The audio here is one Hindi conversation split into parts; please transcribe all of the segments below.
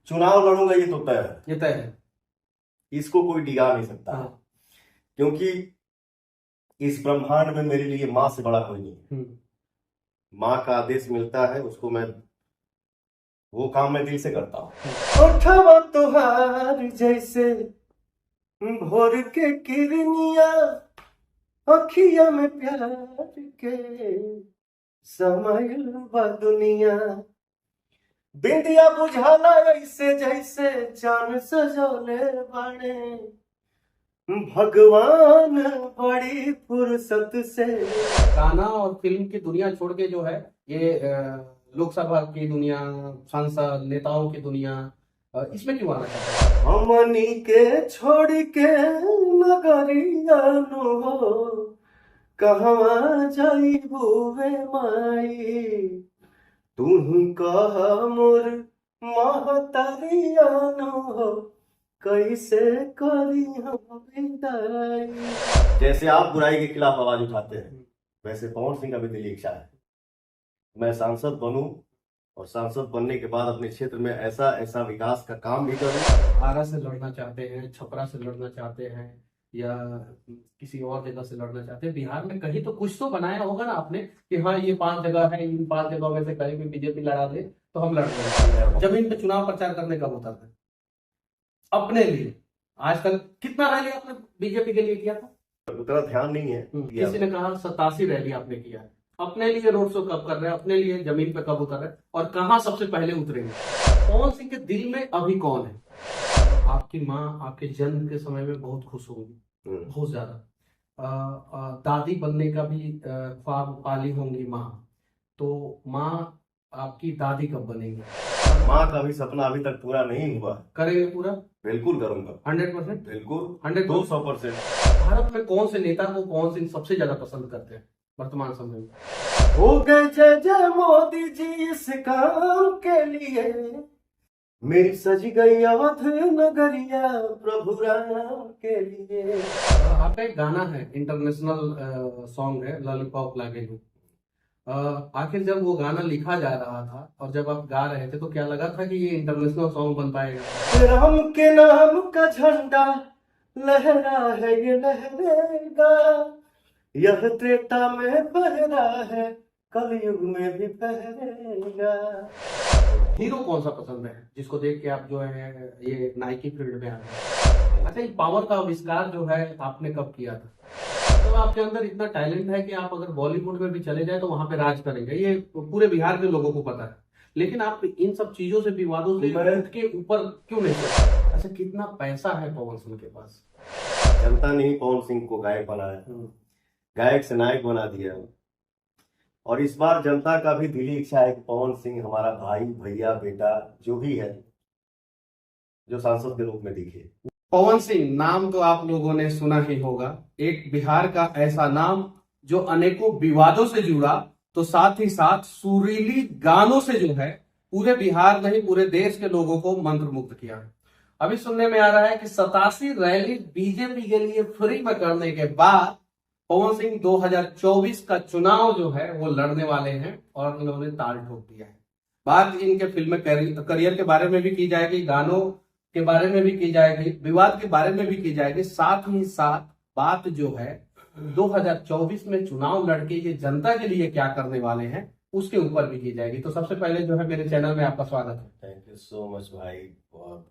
चुनाव लड़ूंगा ये तो तय है, ये तय है। इसको कोई डिगा नहीं सकता। हाँ। क्योंकि इस ब्रह्मांड में मेरे लिए माँ से बड़ा कोई नहीं है। माँ का आदेश मिलता है उसको मैं, वो काम मैं दिल से करता हूँ। उठवा तुहार जैसे भोर के किरनिया, अखिया में प्यार के समाइल बा दुनिया, बिंदिया बुझाला ऐसे जैसे चांद सजोले बाड़े भगवान बड़ी फुर्सत से। गाना और फिल्म की दुनिया छोड़ के जो है ये लोकसभा की दुनिया, सांसद नेताओं की दुनिया, इसमें क्यों आना चाहते हैं? हमनी के छोड़ के नगरिया नु हो, कहवा जाइबू वे माई, तू ही कह मोर महतरिया नु हो, कैसे करी हम विदाई। जैसे आप बुराई के खिलाफ आवाज उठाते हैं, वैसे पवन सिंह का भी दिली इच्छा है मैं सांसद बनूं और सांसद बनने के बाद अपने क्षेत्र में ऐसा ऐसा विकास का काम भी करूं। आरा से लड़ना चाहते हैं, छपरा से लड़ना चाहते हैं, या किसी और जगह से लड़ना चाहते हैं? बिहार में कहीं तो कुछ तो बनाया होगा ना आपने कि हाँ ये 5 जगह है, इन 5 जगहों में से कहीं भी बीजेपी लड़ा दे तो हम लड़ देंगे। जमीन पे चुनाव प्रचार करने का होता था अपने लिए। आजकल कितना रैली आपने बीजेपी के लिए किया था? उतना ध्यान नहीं है। किसी ने कहा 87 रैली आपने किया है। अपने लिए रोड शो कब कर रहे हैं, अपने लिए जमीन पे कब उतर रहे हैं, और कहाँ सबसे पहले उतरेंगे? पवन सिंह के दिल में अभी कौन है? आपकी माँ आपके जन्म के समय में बहुत खुश होंगी, बहुत ज्यादा। दादी बनने का भी ख्वाब पाली होंगी माँ, तो माँ आपकी दादी कब बनेगी? माँ का भी सपना अभी तक पूरा नहीं हुआ। करेंगे पूरा? बिल्कुल करूंगा। 100%? बिल्कुल 200%। भारत में कौन से नेता को पवन सिंह सबसे ज्यादा पसंद करते हैं वर्तमान समय में? हो गए जय जय मोदी जी इस काम के लिए, मेरी सज गई अवध नगरिया प्रभु राम के लिए। आपका एक गाना है, इंटरनेशनल सॉन्ग है, लॉलीपॉप लागे लू। आखिर जब वो गाना लिखा जा रहा था और जब आप गा रहे थे तो क्या लगा था कि ये इंटरनेशनल सॉन्ग बन पाएगा? राम के नाम का झंडा लहरा है ये लहरेगा, यह त्रेता में फहरा है कलयुग में भी फहरेगा। हीरो कौन सा पसंद है जिसको देख के आप जो है ये नाइकी फील्ड में आ गए? अच्छा, ये पावर का आविष्कार जो है आपने कब किया था? तो आपके अंदर इतना टैलेंट है कि आप अगर बॉलीवुड में भी चले जाए तो वहां पे राज करेंगे, ये पूरे बिहार के लोगों को पता है। लेकिन आप इन सब चीजों से, विवादों से उठ के ऊपर क्यों नहीं चलते? अच्छा, कितना पैसा है पवन सिंह के पास? जनता ने ही पवन सिंह को गायक बनाया, गायक से नायक बना दिया। और इस बार जनता का भी दिली इच्छा है कि पवन सिंह हमारा भाई, भैया, बेटा जो भी है, जो सांसद के रूप में दिखे। पवन सिंह नाम तो आप लोगों ने सुना ही होगा, एक बिहार का ऐसा नाम जो अनेकों विवादों से जुड़ा, तो साथ ही साथ सुरीली गानों से जो है पूरे बिहार नहीं पूरे देश के लोगों को मंत्रमुग्ध किया। अभी सुनने में आ रहा है कि 87 रैली बीजेपी के लिए फ्री में करने के बाद पवन सिंह 2024 का चुनाव जो है वो लड़ने वाले हैं और उन्होंने ताल ठोक दिया है। बात इनके फिल्म करियर के बारे में भी की जाएगी, गानों के बारे में भी की जाएगी, विवाद के बारे में भी की जाएगी, साथ ही साथ बात जो है 2024 में चुनाव लड़के ये जनता के लिए क्या करने वाले हैं उसके ऊपर भी की जाएगी। तो सबसे पहले जो है मेरे चैनल में आपका स्वागत है। थैंक यू सो मच भाई। और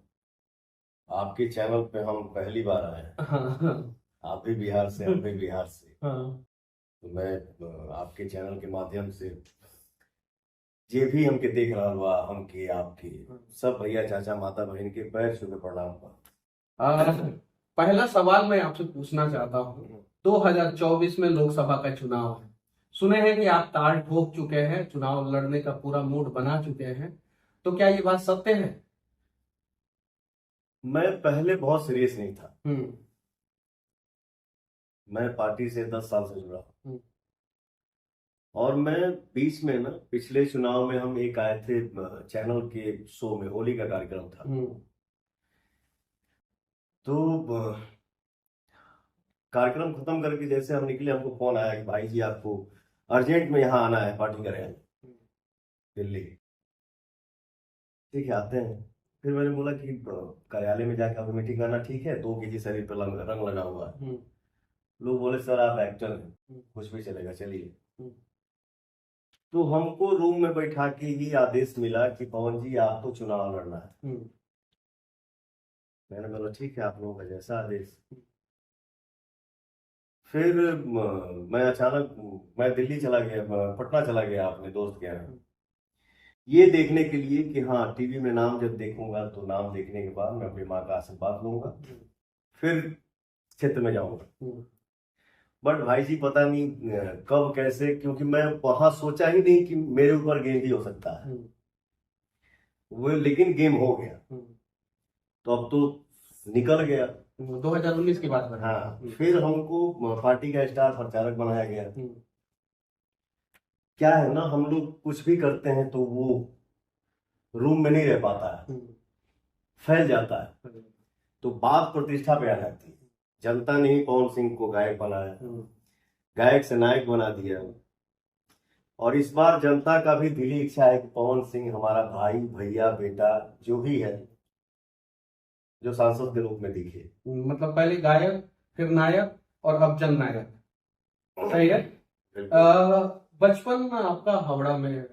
आपके चैनल पे हम पहली बार आए हैं। हाँ। आप भी बिहार से, हम भी बिहार से। हाँ। तो मैं आपके चैनल के माध्यम से जे भी हमके देख रहा हुआ, हमके आपके सब भैया, चाचा, माता, बहन के पैर छू के प्रणाम कर। पहला सवाल मैं आपसे पूछना चाहता हूँ, 2024 में लोकसभा का चुनाव है, सुने हैं कि आप ताल ठोक चुके हैं, चुनाव लड़ने का पूरा मूड बना चुके हैं, तो क्या ये बात सत्य है? मैं पहले बहुत सीरियस नहीं था। मैं पार्टी से 10 साल से जुड़ा हूँ। और मैं बीच में ना, पिछले चुनाव में हम एक आए थे चैनल के शो में, होली का कार्यक्रम था। तो कार्यक्रम खत्म करके जैसे हम निकले, हमको फोन आया कि भाई जी आपको अर्जेंट में यहाँ आना है, पार्टी करें दिल्ली। ठीक है, आते हैं। फिर मैंने बोला कि कार्यालय में जाकर अभी मीटिंग करना ठीक है, 2 kg शरीर पर रंग लगा हुआ है। लोग बोले सर आप एक्टर हैं, कुछ भी चलेगा, चलिए। तो हमको रूम में बैठा के ही आदेश मिला कि पवन जी आपको चुनाव लड़ना है। मैंने बोला ठीक है, आप लोगों का जैसा आदेश। फिर मैं अचानक मैं दिल्ली चला गया, पटना चला गया अपने दोस्त के यहाँ, ये देखने के लिए कि हाँ टीवी में नाम जब देखूंगा तो नाम देखने के बाद मैं अपनी माँ का आशीर्वाद लूंगा, फिर क्षेत्र में जाऊंगा। बट भाई जी पता नहीं कब कैसे, क्योंकि मैं वहां सोचा ही नहीं कि मेरे ऊपर गेम भी हो सकता है वो, लेकिन गेम हो गया। तो अब तो निकल गया। 2019 की बात है। हाँ, फिर हमको पार्टी का स्टार प्रचारक बनाया गया। क्या है ना, हम लोग कुछ भी करते हैं तो वो रूम में नहीं रह पाता है, फैल जाता है, तो बात प्रतिष्ठा पे आ जाती है। जनता ने ही पवन सिंह को गायक बनाया, गायक से नायक बना दिया। और इस बार जनता का भी दिली इच्छा है कि पवन सिंह हमारा भाई, भैया, बेटा जो भी है, जो सांसद के रूप में दिखे। मतलब पहले गायक, फिर नायक, और अब जननायक। सही है। बचपन आपका हावड़ा में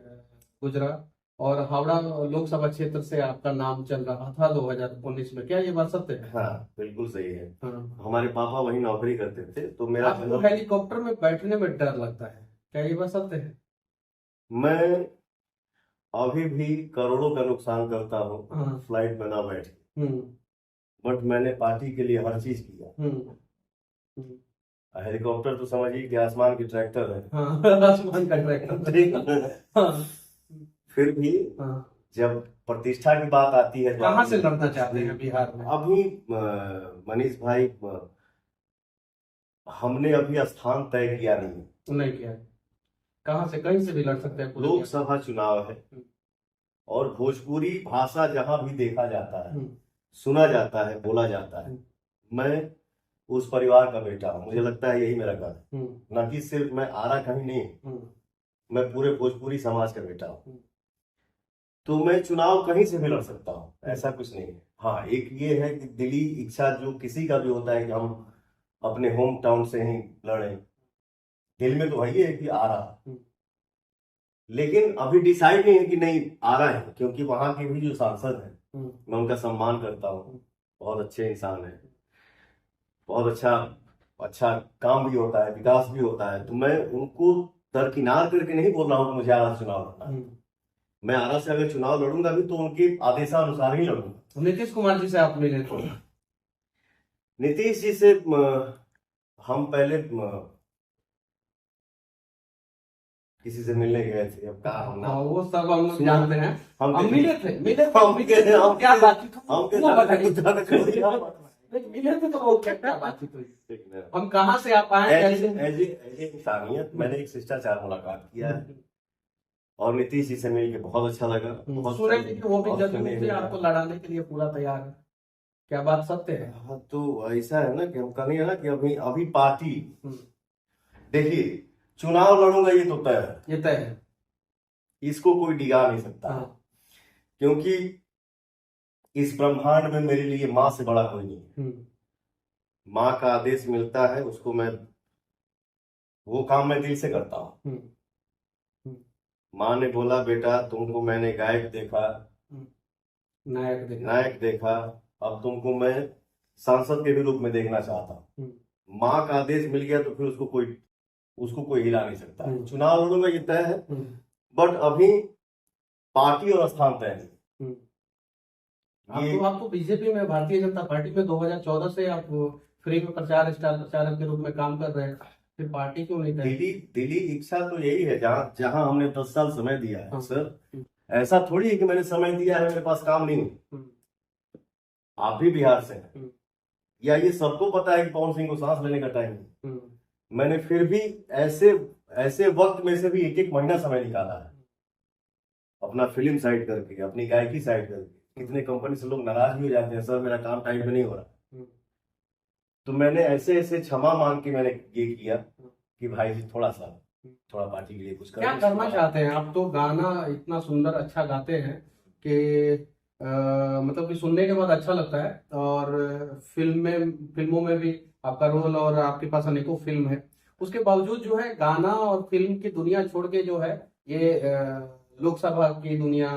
गुजरा, और हावड़ा लोकसभा क्षेत्र से आपका नाम चल रहा था 2019 में, क्या ये बात सत्य है? हाँ बिल्कुल सही है। हाँ। हमारे पापा वही नौकरी करते थे, तो मेरा आपको हेलीकॉप्टर में बैठने में डर लगता है, क्या ये बात सत्य है? मैं अभी भी करोड़ों का नुकसान करता हूँ हाँ। फ्लाइट में ना बैठ, बट मैंने पार्टी के लिए हर चीज किया। हेलीकॉप्टर तो समझिए कि आसमान की ट्रैक्टर है। हाँ, आसमान का ट्रैक्टर। हाँ। फिर भी जब प्रतिष्ठा की बात आती है तो कहाँ से लड़ना चाहते हैं बिहार में? अभी मनीष भाई, हमने अभी स्थान तय किया नहीं किया। कहाँ से, कहीं से भी लड़ सकते हैं। लोकसभा चुनाव है और भोजपुरी भाषा जहां भी देखा जाता है, सुना जाता है, बोला जाता है, मैं उस परिवार का बेटा हूँ। मुझे लगता है यही मेरा घर है, न कि सिर्फ मैं आरा कहीं नहीं, मैं पूरे भोजपुरी समाज का बेटा हूँ। तो मैं चुनाव कहीं से भी लड़ सकता हूँ, ऐसा कुछ नहीं है। हाँ, एक ये है कि दिली इच्छा जो किसी का भी होता है कि हम अपने होम टाउन से ही लड़ें, दिल में तो वही है कि आरा, लेकिन अभी डिसाइड नहीं है कि नहीं आ रहा है, क्योंकि वहां के भी जो सांसद हैं मैं उनका सम्मान करता हूँ, बहुत अच्छे इंसान हैं, बहुत अच्छा काम भी होता है, विकास भी होता है। तो मैं उनको दरकिनार करके नहीं बोल रहा हूँ कि मुझे आरा चुनाव लड़ना है। मैं आरा से अगर चुनाव लड़ूंगा भी तो उनके आदेशानुसार ही लड़ूंगा। नीतीश कुमार जी से आप मिले थे? नीतीश जी से हम पहले किसी से मिलने गए थे, अब कहा हम ना, वो सब हम लोग जानते हैं। हम मिले थे क्या बातचीत मिले थे तो वो क्या बातचीत हुई? हम कहाँ से आप आए? इंसानियत, मैंने एक शिष्टाचार मुलाकात किया है और नीतीश जी से मिल के बहुत अच्छा लगा। सुने थे कि वो भी जदयू से आपको लड़ाने के लिए पूरा तैयार है, क्या बात सत्य है? हाँ, तो ऐसा है ना कि हम कहेंगे ना कि अभी पार्टी, देखिए चुनाव लड़ूंगा ये तो तय है, ये तय है, इसको कोई डिगा नहीं सकता। क्योंकि इस ब्रह्मांड में मेरे लिए माँ से बड़ा कोई नहीं। माँ का आदेश मिलता है, उसको मैं, वो काम मैं दिल से करता हूँ। माँ ने बोला बेटा तुमको मैंने गायक देखा, नायक देखा, अब तुमको मैं सांसद के भी रूप में देखना चाहता हूँ। माँ का आदेश मिल गया तो फिर उसको कोई हिला नहीं सकता। चुनाव लड़ूंगा ये तय है, बट अभी पार्टी और स्थान तय नहीं। आपको बीजेपी में, भारतीय जनता पार्टी में 2014 से आप फ्री में स्टार प्रचारक के रूप में काम कर रहे हैं, फिर पार्टी क्यों नहीं? दिली इच्छा तो यही है, जहां हमने 10 साल समय दिया है। सर ऐसा थोड़ी है कि मैंने समय दिया है मेरे पास काम नहीं है। आप भी बिहार से हैं, या ये सबको पता है कि पवन सिंह को सांस लेने का टाइम है। मैंने फिर भी ऐसे वक्त में से भी एक महीना समय निकाला है, अपना फिल्म साइड करके, अपनी गायकी साइड करके। कितने कंपनी से लोग नाराज भी हो जाते हैं, सर मेरा काम टाइम पे नहीं हो रहा। तो मैंने ऐसे क्षमा मांग के मैंने ये किया कि भाई जी थोड़ा पार्टी के लिए कुछ क्या करना चाहते हैं आप? तो गाना इतना सुंदर अच्छा गाते हैं कि मतलब कि सुनने के बाद अच्छा लगता है। और फिल्मों में भी आपका रोल, और आपके पास अनेकों फिल्म है। उसके बावजूद जो है गाना और फिल्म की दुनिया छोड़ के जो है ये लोकसभा की दुनिया,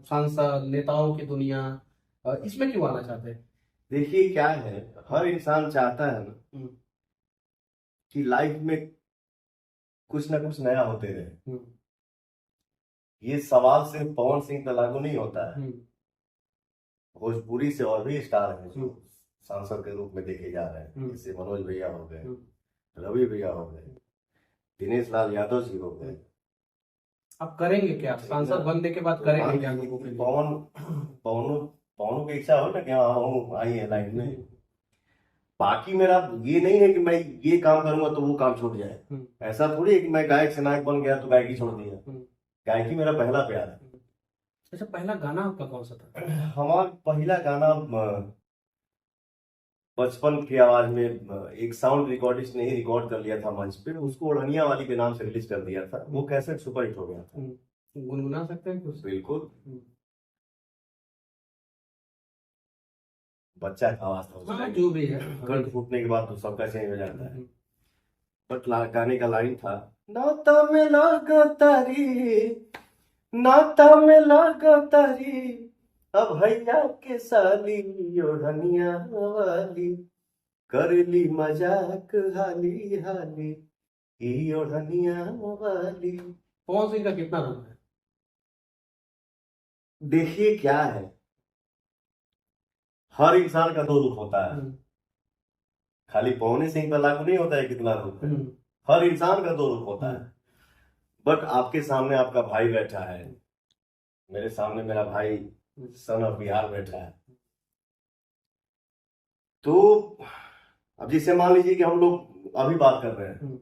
सांसद नेताओं की दुनिया, इसमें क्यों आना चाहते हैं? देखिए क्या है, हर इंसान चाहता है ना हम्म, कि लाइफ में कुछ ना कुछ नया होते रहे। हम्म, ये सवाल सिर्फ पवन सिंह पे लागू नहीं होता है, हम्म, भोजपुरी से और भी स्टार हैं जो हम्म, सांसद के रूप में देखे जा रहे हैं। हम्म, जैसे मनोज भैया हो गए, हम्म। रवि भैया हो गए, दिनेश लाल यादव जी हो गए। आप करेंगे क्या सांसद बनने के बाद, तो करेंगे मान क्या लीजिए लोगों के कि लिए? पवनों पवनों की इच्छा हो ना कि हाँ हूँ आई है लाइन में। बाकी मेरा ये नहीं है कि मैं ये काम करूंगा तो वो काम छूट जाए। हम्म, ऐसा थोड़ी है कि मैं गायक से नायक बन गया तो गायकी छोड़ दिया। हम्म। गायकी मेरा पहला प्यार है। अच्छा, पहला गाना आपका कौन सा था? हमारा पहला गाना बचपन की आवाज में एक साउंड रिकॉर्डिस्ट ने ही रिकॉर्ड कर लिया था मंच पे, उसको ओढ़निया वाली के नाम से रिलीज कर दिया था। वो कैसेट सुपर हिट हो गया था। गुनगुना सकते हैं कुछ? बिल्कुल, हम्म। बच्चा का आवाज था हाँ, उसका। जो भी है। कंठ फूटने के बाद तो सबका चेंज हो जाता है। हम्म, बट गाने का लाइन था, नाता में लागा तारी, नाता में लागा तारी, अब भैया के साली ओढ़निया वाली, करेली मजाक हाली हाली, ई ओढ़निया वाली। पवन सिंह का कितना रोल है? देखिए क्या है, हर इंसान का दो रूप होता है। खाली पवन सिंह पर लागू नहीं होता है कितना रूप है। हर इंसान का दो रूप होता है। बट आपके सामने आपका भाई बैठा है, मेरे सामने मेरा भाई सन ऑफ बिहार बैठा है। तो अब जैसे मान लीजिए कि हम लोग अभी बात कर रहे हैं,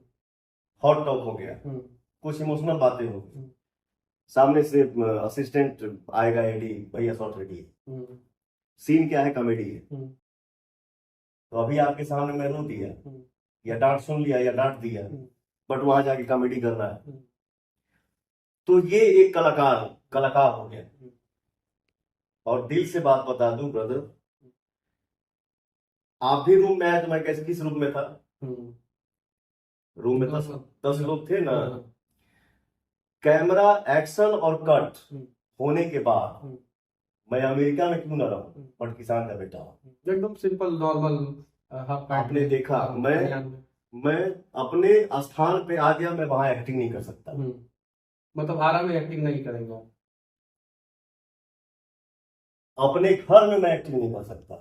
हॉट टॉक हो गया, कुछ इमोशनल बातें हो गई, सामने से असिस्टेंट आएगा, एडी भैया शॉट रेडी है, सीन क्या है, कॉमेडी है। तो अभी आपके सामने मैं रो दिया या डांट सुन लिया या डांट दिया, बट वहां जाके कॉमेडी कर रहा है, तो ये एक कलाकार हो गया। और दिल से बात बता दूं ब्रदर, आप भी रूम में आए तो मैं कैसे, किस रूम में था? रूम में 10 लोग थे ना। कैमरा एक्शन और कट होने के बाद मैं अमेरिका में क्यों ना रहूं, बट किसान का बेटा हूं। एकदम सिंपल नॉर्मल हाफ पैंट आपने में, देखा, मैं अपने स्थान पे आ गया, मैं वहां एक्टिंग नहीं कर सकता। मतलब आरा में एक्टिंग नहीं करेंगे आप? अपने घर में मैं एक्टिंग नहीं कर सकता।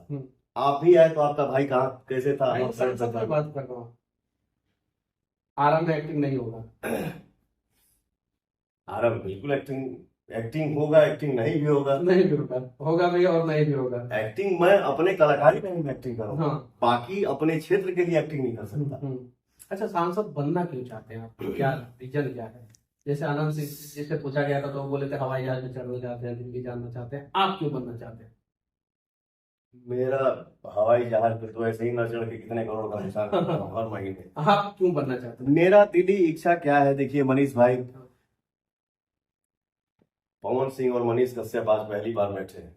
आप भी आए तो आपका भाई कहाँ कैसे था? नहीं, संसद में बात कर रहा हूँ। आरा में एक्टिंग नहीं होगा। आराम बिल्कुल एक्टिंग होगा, एक्टिंग नहीं भी होगा। नहीं भी होगा, होगा भी और नहीं भी होगा। एक्टिंग मैं अपने कलाकारी में ही एक्टिंग करूँगा। हाँ। बाकी अपने क्षेत्र के लिए एक्टिंग नहीं कर सकता। अच्छा, सांसद बनना क्यों चाहते हैं आप? क्या रीजन क्या है? जैसे आनंद सिंह जिससे पूछा गया था तो वो बोले थे हवाई जहाज में चढ़ना चाहते हैं, दिल्ली जाना चाहते हैं। आप क्यों बनना चाहते हैं? मेरा हवाई जहाज पे तो ऐसे ही न चढ़ के कितने करोड़ का नुकसान करता हूं हर महीने। आप क्यों बनना चाहते हैं? मेरा दिली इच्छा क्या है, देखिए मनीष भाई, पवन सिंह और मनीष कश्यप आज पहली बार बैठे हैं।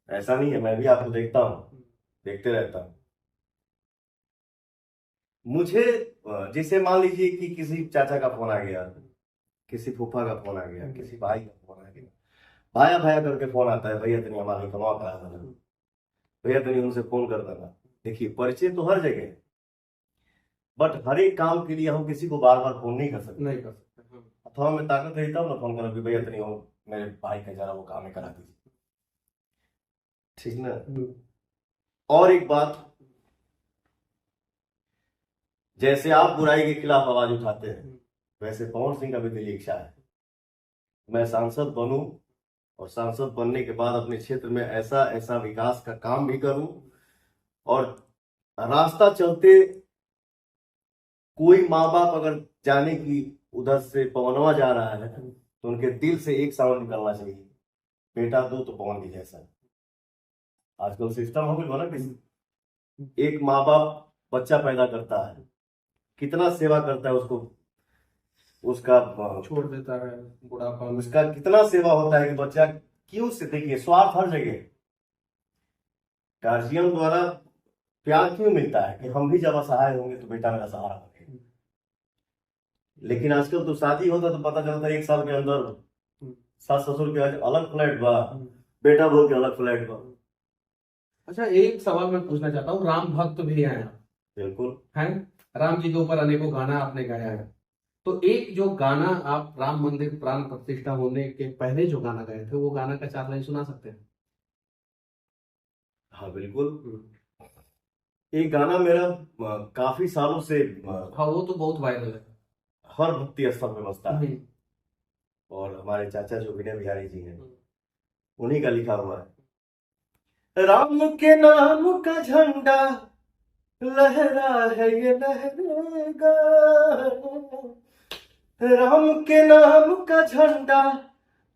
ऐसा नहीं है, मैं भी आपको देखता हूँ, देखते रहता हूँ। मुझे जैसे मान लीजिए कि किसी चाचा का फोन आ गया, किसी फूफा का फोन आ गया, किसी भाई का फोन आ गया, भाया भाया करके फोन आता है, भैया तनी हमारे कमा करा देना, भैया तनी उनसे फोन कर देना। देखिए परिचय तो हर जगह, बट हर एक काम के लिए हम किसी को बार बार फोन नहीं कर सकते। नहीं कर सकते। अथवा मैं ताकत रहता हूँ ना फोन करना, भैया तनी हो मेरे भाई का जरा वो काम है करा दीजिए, ठीक ना। और एक बात, जैसे आप बुराई के खिलाफ आवाज उठाते हैं, वैसे पवन सिंह का भी दिली इच्छा है मैं सांसद बनूं, और सांसद बनने के बाद अपने क्षेत्र में ऐसा ऐसा विकास का काम भी करूं, और रास्ता चलते कोई माँ बाप अगर जाने की उधर से पवनवा जा रहा है तो उनके दिल से एक साउंड निकलना चाहिए, बेटा दो तो पवन की जैसा। आजकल सिस्टम हो गया ना कि एक माँ बाप बच्चा पैदा करता है, कितना सेवा करता है उसको, उसका छोड़ देता है बुढ़ापा में। उसका कितना सेवा होता है कि बच्चा क्यों से देखिए, स्वार्थ हर जगह। गार्जियन द्वारा प्यार क्यों मिलता है कि हम भी जब असहाय होंगे तो बेटा मेरा सहारा बनेगा। लेकिन आजकल तो शादी होता तो पता चलता है 1 साल के अंदर सास ससुर के अलग फ्लैट बा, बेटा बहू के अलग फ्लैट बा। अच्छा, एक सवाल मैं पूछना चाहता हूँ, राम भक्त भी हैं आप, बिल्कुल है? राम जी के ऊपर अनेकों गाना आपने गाया है, तो एक जो गाना आप राम मंदिर प्राण प्रतिष्ठा होने के पहले जो गाना गाए थे, वो गाना का 4 लाइन सुना सकते हैं? हाँ बिल्कुल। एक गाना मेरा काफी सालों से हाँ, वो तो बहुत वायरल है। हर भक्ति स्थल में बजता है, हम्म, और हमारे चाचा जो विनय बिहारी जी हैं उन्हीं का लिखा हुआ है। राम के नाम का झंडा लहरा है ये लहरेगा, राम के नाम का झंडा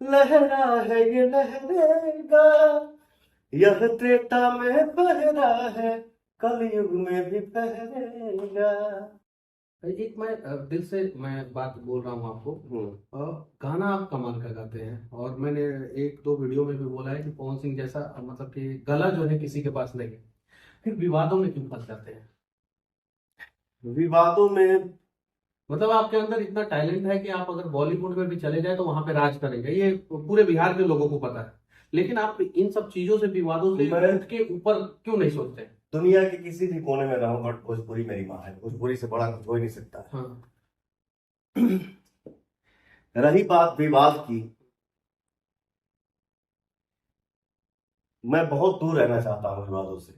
लहरा है ये लहरेगा, यह त्रेता में फहरा है कलयुग में भी फहरेगा। एक मैं दिल से मैं बात बोल रहा हूँ आपको, गाना आप कमाल का गाते हैं, और मैंने 1-2 वीडियो में भी बोला है कि पवन सिंह जैसा मतलब कि गला जो है किसी के पास नहीं है, फिर विवादों में क्यों फंस जाते हैं? विवादों में मतलब आपके अंदर इतना टैलेंट है कि आप अगर बॉलीवुड में भी चले जाए तो वहां पे राज करेंगे, ये पूरे बिहार के लोगों को पता है, लेकिन आप इन सब चीजों से, विवादों से उठ के ऊपर क्यों नहीं सोचते? दुनिया के किसी भी कोने में रहूं, बट भोजपुरी मेरी माँ है, भोजपुरी से बड़ा कुछ हो ही नहीं सकता। हाँ। रही बात विवाद की, मैं बहुत दूर रहना चाहता हूँ विवादों से,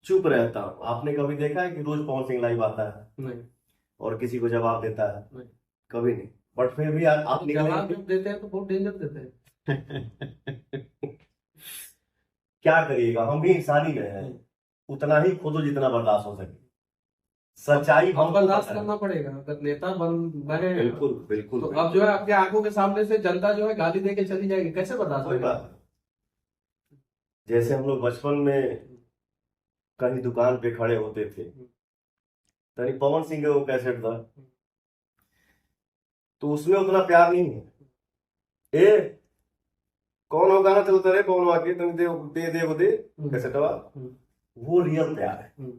चुप रहता हूँ। आपने कभी देखा है कि रोज पवन सिंह लाइव आता है नहीं। और किसी को जवाब देता है? नहीं। कभी नहीं। बट फिर भी आप जवाब जब देते हैं तो बहुत डेंजर देते हैं। क्या करिएगा, हम भी इंसान ही रहे हैं, उतना ही खोदो जितना बर्दाश्त हो सके। सच्चाई हम बर्दाश्त करना पड़ेगा अगर नेता बने। बिल्कुल बिल्कुल। तो अब जो है आपके आंखों के सामने से जनता जो है गाली दे के चली जाएगी, कैसे बर्दाश्त कोई होगा? बात, जैसे हम लोग बचपन में कहीं दुकान पे खड़े होते थे, तनी पवन सिंह का वो कैसेट था, तो उसमें उतना प्यार नहीं है। ए कौन हो गाना चलता रहे पवन आके तनी दे कैसेटवा, वो रियल प्यार है।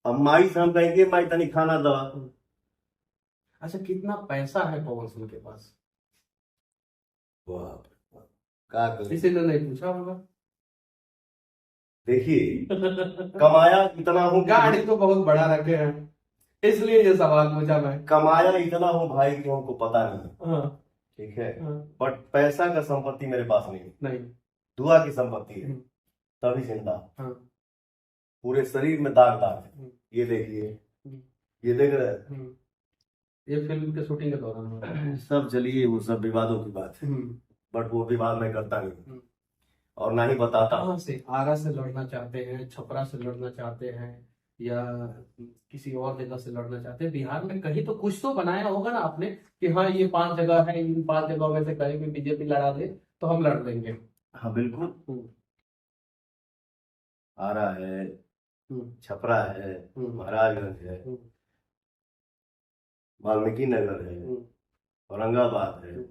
अब माई से हम कहेंगे माई तनी खाना दवा। अच्छा, कितना पैसा है पवन सिंह के पास? किसी ने नहीं पूछा होगा। देखिए कमाया इतना हूँ, गाड़ी तो बहुत बड़ा रखे हैं, इसलिए ये सवाल पूछा मैं। कमाया इतना हूँ भाई कि हमको पता नहीं। हाँ। ठीक है, हाँ। बट पैसा का संपत्ति मेरे पास नहीं, नहीं। दुआ की संपत्ति है, तभी जिंदा। हाँ। पूरे शरीर में दाग है, ये देखिए, ये देख रहे हैं, ये फिल्म के शूटिंग के दौरान सब। चलिए वो सब विवादों की बात है, बट वो विवाद मैं करता नहीं और ना ही बताता। कहाँ से, आरा से लड़ना चाहते हैं, छपरा से लड़ना चाहते हैं, या किसी और जगह से लड़ना चाहते हैं? बिहार में कहीं तो कुछ तो बनाया होगा ना आपने कि हाँ ये 5 जगह है, इन 5 जगहों में से कहीं भी बीजेपी लड़ा दे तो हम लड़ लेंगे। हाँ बिल्कुल, आरा है, छपरा है, महाराजगंज है, वाल्मीकि नगर है, औरंगाबाद है।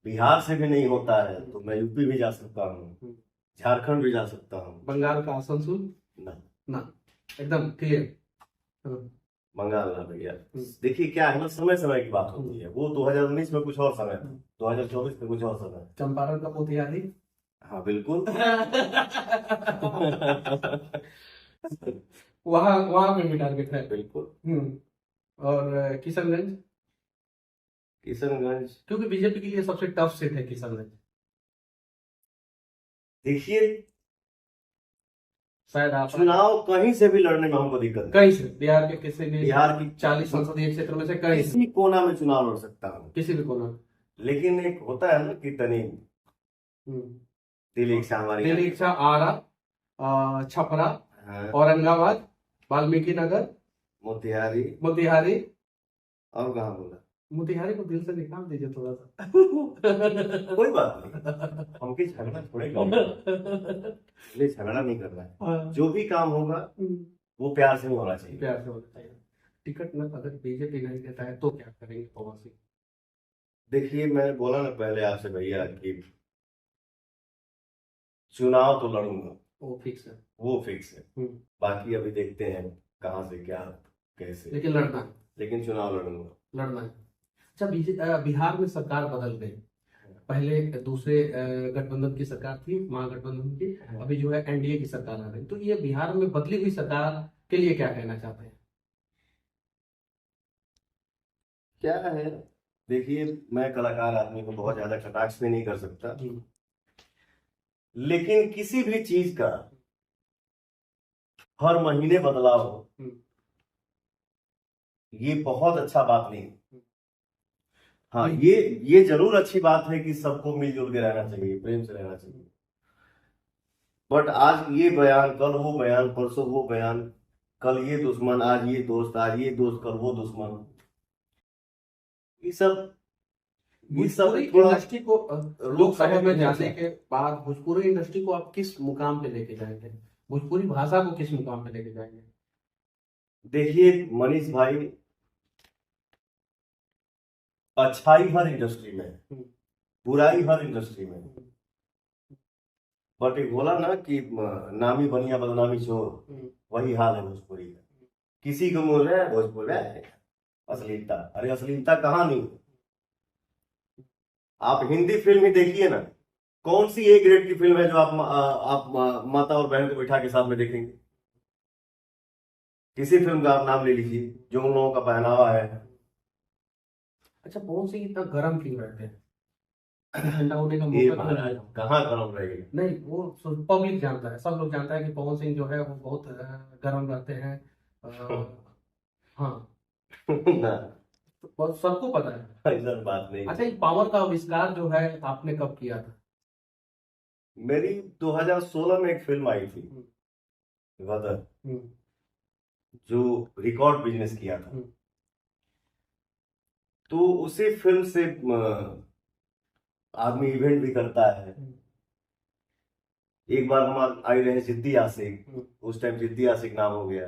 बिहार से भी नहीं होता है तो मैं यूपी भी जा सकता हूँ, झारखंड भी जा सकता हूँ। बंगाल का आसनसोल ना एकदम क्लियर। बंगाल ना भैया। देखिए क्या है ना, समय समय की बात होती है, वो 2019 में कुछ और समय, 2024 में कुछ और समय। चंपारण का मोतिहारी। हाँ बिल्कुल। वहाँ वहाँ पे भी टारगेट है। बिल्कुल। और किशनगंज क्योंकि बीजेपी के लिए सबसे टफ सीट है किशनगंज। देखिए शायद आप चुनाव कहीं से भी लड़ने में हमको दिक्कत नहीं, कहीं से बिहार के किसी भी, बिहार की 40 संसदीय क्षेत्र में से कहीं किसी कोना में चुनाव लड़ सकता हूँ, किसी भी कोना। लेकिन एक होता है ना कि तनी दिल इच्छा, हमारी दिल इच्छा, आरा, छपरा, औरंगाबाद, वाल्मीकि नगर, मोतिहारी। और कहाँ बोला? मोतिहारी को दिल से निकाल दीजिए थोड़ा सा। कोई बात नहीं, हमके झगड़ा थोड़े झगड़ा नहीं करना है, जो भी काम होगा वो प्यार से होना चाहिए। प्यार से होना चाहिए। टिकट न अगर बीजेपी नहीं देता है तो क्या करेंगे पवन सिंह? देखिए, मैंने बोला ना पहले आपसे भैया कि चुनाव तो लड़ूंगा, वो फिक्स है। वो फिक्स है। हम्म। बाकी अभी देखते हैं कहाँ से क्या कैसे, लेकिन लड़ना है। लेकिन चुनाव लड़ूंगा। लड़ना है। अच्छा, बिहार में सरकार बदल गई। पहले दूसरे गठबंधन की सरकार थी, महागठबंधन की। अभी जो है एनडीए की सरकार आ रही, तो ये बिहार में बदली हुई सरकार के लिए क्या कहना चाहते हैं? क्या है, देखिए, मैं कलाकार आदमी को बहुत ज्यादा कटाक्ष भी नहीं कर सकता, लेकिन किसी भी चीज का हर महीने बदलाव हो, ये बहुत अच्छा बात नहीं है। हाँ, ये जरूर अच्छी बात है कि सबको मिलजुल के रहना चाहिए, प्रेम से रहना चाहिए। बट आज ये बयान, कल वो बयान, परसों वो बयान, कल ये दुश्मन, आज ये दोस्त, आज ये दोस्त, कल वो दुश्मन, ये सब भोजपुरी थोड़ा इंडस्ट्री को लोग लोकसभा समझ में नहीं जाने आता। के बाद भोजपुरी इंडस्ट्री को आप किस मुकाम पे लेके जाएंगे? भोजपुरी भाषा को किस मुकाम पे लेके जाएंगे? देखिए मनीष भाई, अच्छाई हर इंडस्ट्री में है, बुराई हर इंडस्ट्री में है। बट एक बोला ना कि नामी बनिया बदनामी चोर, वही हाल है भोजपुरी का। किसी को बोल रहे हैं भोजपुरी है अश्लीलता, अरे अश्लीलता कहाँ नहीं। आप हिंदी फिल्म ही देखिए ना, कौन सी ए ग्रेड की फिल्म है जो माता और बहन को बिठा के साथ में देखेंगे? किसी फिल्म का आप नाम ले लीजिए जो उन लोगों का पहनावा है। अच्छा, पवन सिंह इतना गर्म क्यों रहते हैं? ठंडा होने का ये मौका क्यों नहीं महाराज मिला? कहाँ गर्म रहेगी। नहीं, वो पब्लिक जानता है, सब लोग जानता है कि पवन सिंह जो है वो बहुत गर्म रहते हैं। हाँ, ना, बहुत सबको पता है। ऐसा बात नहीं। अच्छा, ये पावर का आविष्कार जो है आपने कब किया था? मेरी 2016 में एक फिल्म आई थी, गदर, जो रिकॉर्ड बिजनेस किया था। तो उसी फिल्म से आदमी इवेंट भी करता है। एक बार हम आई रहे जिद्दी आशिक, उस टाइम जिद्दी आशिक नाम हो गया।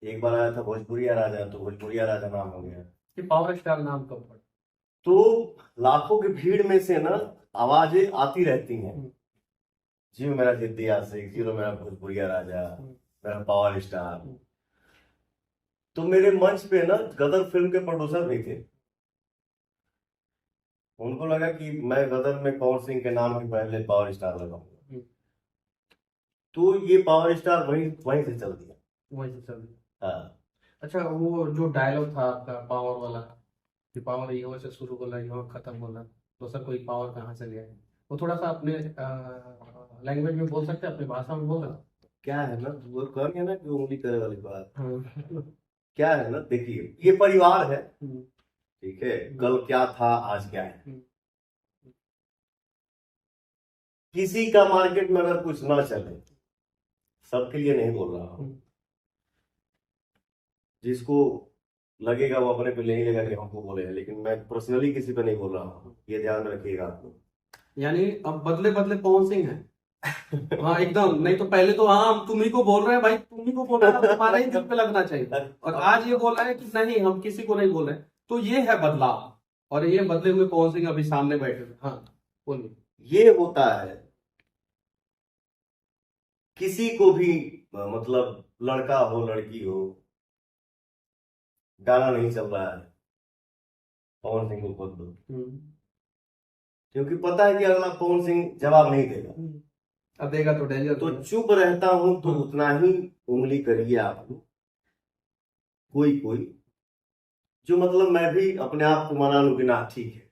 एक बार आया था भोजपुरिया राजा, तो भोजपुरिया राजा नाम हो गया। ये पावर स्टार नाम कब पड़ा? तो लाखों की भीड़ में से ना आवाजें आती रहती हैं, जी मेरा जिद्दी आशिक, जी मेरा भोजपुरिया राजा, मेरा पावर स्टार। तो मेरे मंच पे ना गदर फिल्म के प्रोड्यूसर भी थे। उनको लगा कि मैं गदर में पवन सिंह के नाम के पहले पावर स्टार लगाऊंगा, तो ये पावर स्टार वहीं वहीं से चल दिया। वहीं से चल दिया। हाँ, अच्छा, वो जो डायलॉग था आपका पावर वाला, कि पावर यहाँ से शुरू होला यहाँ खत्म होला, तो सर कोई पावर कहाँ से लिया है? वो थोड़ा सा अपने लैंग्वेज में बोल सकते हैं, अपनी भाषा में बोल सकते क्या है ना, वो कहेंगे ना कि उंगली करे वाली बात। हैं? क्या है ना, देखिए, ये परिवार है, हम्म। ठीक है, कल क्या था आज क्या है। किसी का मार्केट में अगर कुछ ना चले, सबके लिए नहीं बोल रहा हूं, जिसको लगेगा वो अपने पे नहीं लेगा कि हमको बोले हैं, लेकिन मैं पर्सनली किसी पे नहीं बोल रहा हूँ, ये ध्यान में रखिएगा आप लोग। यानी अब बदले बदले पवन सिंह है। हाँ एकदम, नहीं तो पहले तो हाँ हम तुम्ही को बोल रहे हैं भाई, तुम्ही को बोल रहे हैं, तुम्हारा ही दिल पे लगना चाहिए। और आज ये बोल रहे हैं कि नहीं हम किसी को नहीं बोल रहे, तो ये है बदलाव। और ये बदले हुए पवन सिंह अभी सामने बैठे हैं। हाँ बोलिए। ये होता है, किसी को भी मतलब लड़का हो लड़की हो, गाना नहीं चल रहा है, पवन सिंह को खोल दो, क्योंकि पता है कि अगला पवन सिंह जवाब नहीं देगा। अब देगा तो डेंजर। तो चुप रहता हूं, तो उतना ही उंगली करिए आप लोग, कोई कोई, जो मतलब मैं भी अपने आप को मना लूं कि ना ठीक है।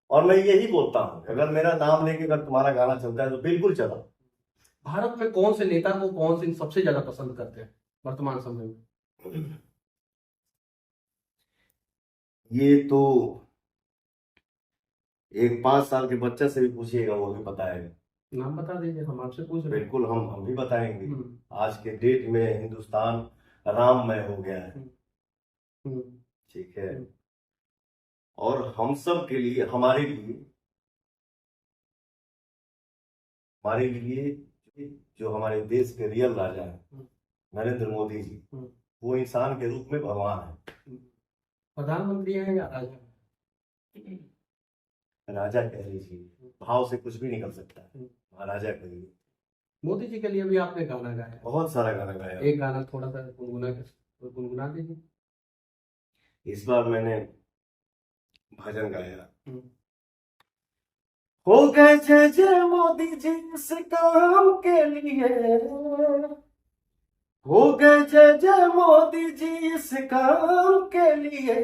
और मैं यही बोलता हूं, अगर मेरा नाम लेके अगर तुम्हारा गाना चलता है तो बिल्कुल चलो। भारत में कौन से नेता को पवन सिंह सबसे ज्यादा पसंद करते हैं वर्तमान समय में? ये तो एक 5 साल के बच्चे से भी पूछिएगा, वो भी बताएगा। नाम बता दीजिए, हम आपसे पूछ रहे हैं। बिल्कुल, हम भी बताएंगे। आज के डेट में हिंदुस्तान राममय हो गया है, ठीक है, और हम सब के लिए, हमारे लिए जो हमारे देश के रियल राजा है नरेंद्र मोदी जी, वो इंसान के रूप में भगवान है। प्रधानमंत्री है या राजा? राजा कह लीजिए, भाव से कुछ भी निकल सकता है, महाराजा कहिए। मोदी जी के लिए भी आपने गाना गाया है। बहुत सारा गाना गाया। एक गाना थोड़ा सा गुनगुना दीजिए। इस बार मैंने भजन गाया। हम्म। हो गए जय जय मोदी जी इस काम के लिए, हो गए जय जय मोदी जी इस काम के लिए,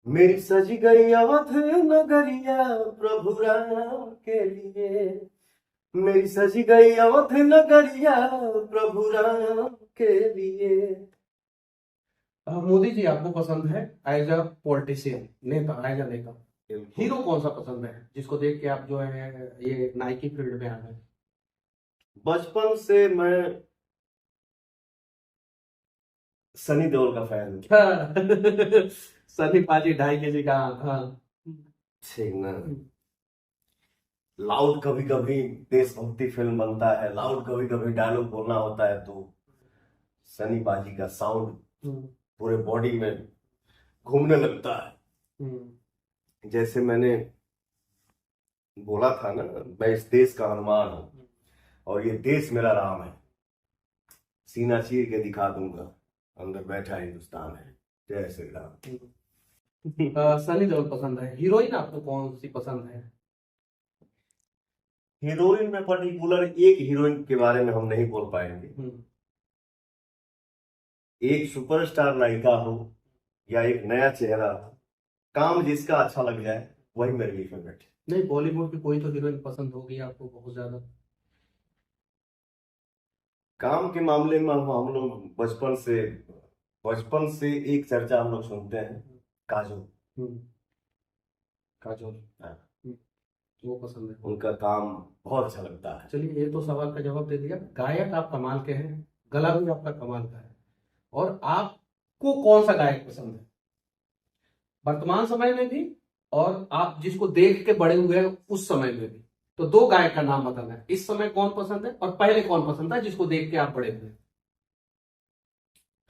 मेरी सज गई अवध नगरिया प्रभु राम के लिए, मेरी सज गई अवध नगरिया प्रभु राम के लिए। मोदी जी आपको पसंद है एज अ पॉलिटिशियन, नेता, एज अ नेता। हीरो कौन सा पसंद है जिसको देख के आप जो है ये नाइकी फील्ड में आ गए? बचपन से मैं सनी देओल का फैन हूँ। सनी पाजी 2.5 kg का। हाँ ठीक ना। लाउड कभी कभी देशभक्ति फिल्म बनता है, लाउड कभी कभी डायलॉग बोलना होता है, तो सनी पाजी का साउंड पूरे बॉडी में घूमने लगता है। जैसे मैंने बोला था ना, मैं इस देश का हनुमान हूं और ये देश मेरा राम है, सीना चीर के दिखा दूंगा, अंदर बैठा हिंदुस्तान है, जय श्री राम। सनी देओल पसंद है। हीरोइन आपको कौन सी पसंद है? हीरोइन में पर्टिकुलर एक हीरोइन के बारे में हम नहीं बोल पाएंगे। एक सुपरस्टार नायिका हो या एक नया चेहरा हो, काम जिसका अच्छा लग जाए वही मेरे लिए फेवरेट है। नहीं, बॉलीवुड की कोई तो हीरोइन पसंद होगी आपको बहुत ज्यादा? काम के मामले में हम लोग बचपन से एक चर्चा हम लोग सुनते हैं, काजोल। काजोल, हाँ। वो पसंद है। उनका काम बहुत अच्छा लगता है। चलिए, ये तो सवाल का जवाब दे दिया। गायक आप कमाल के हैं, गला भी आपका कमाल का है, और आपको कौन सा गायक पसंद है वर्तमान समय में भी, और आप जिसको देख के बड़े हुए हैं उस समय में भी? तो 2 गायक का नाम बताना है। इस समय कौन पसंद है और पहले कौन पसंद था जिसको देख के आप बड़े हुए?